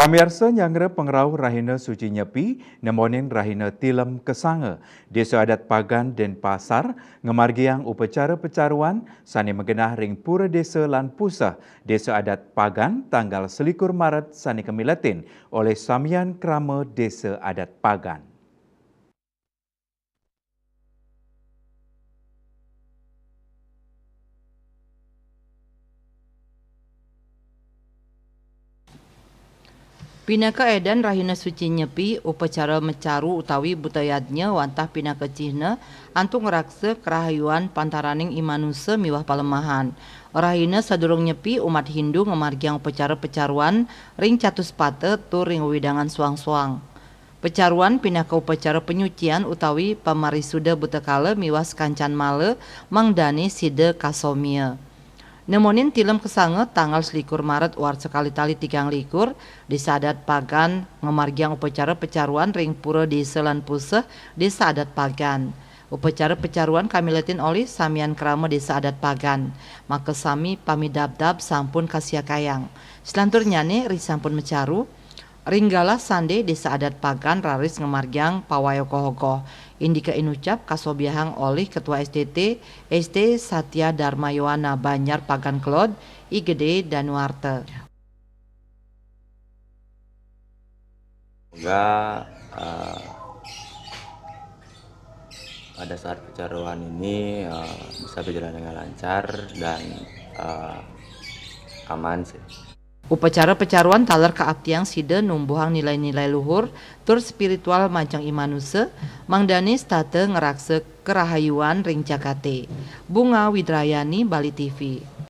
Pamirsa nyangre pengrau Rahina Suci Nyepi, nemonin Rahina Tilem Kesange, Desa Adat Pagan dan Pasar, ngemargiang upacara pecaruan, sani megenah ring pura desa lan pusah, Desa Adat Pagan, tanggal 21 Maret sani kemiletin oleh Samian Krama Desa Adat Pagan. Pinaka edan Rahina Suci Nyepi upacara mecaru utawi butayadnya wantah pinaka cihna antu ngerakse kerahayuan pantaraning imanusa miwah palemahan. Rahina sadurung nyepi umat Hindu ngemargiang upacara pecaruan ring catus pate tur ring widangan suang-suang. Pecaruan pinaka upacara penyucian utawi pamarisuda butekala miwah kancan male mangdani side kasomia. Nemonin Tilem Kesange tanggal 21 Maret war sekali tali 3 likur Desa Adat Pagan ngemargiang upacara pecaruan ring pura desa lan puseh Desa Adat Pagan. Upacara pecaruan kamiletin oleh Samian Krama Desa Adat Pagan. Maka sami pamidabdab sampun kasia kayang. Selantur nyane ri sampun mecaru Ringgala sande Desa Adat Pagan raris ngemargiang pawayokohogoh. Indika inucap kasobiahang oleh Ketua SDT ST Satya Dharma Yowana Banjar Pagan Klod Igede Danuarte. Semoga pada saat pecaruan ini bisa berjalan dengan lancar dan aman sih. Upacara pecaruan taler kaabtiang sida numbuhang nilai-nilai luhur tur spiritual mancang imanusa mangdani state ngerakse kerahayuan ring Jakate. Bunga Widrayani, Bali TV.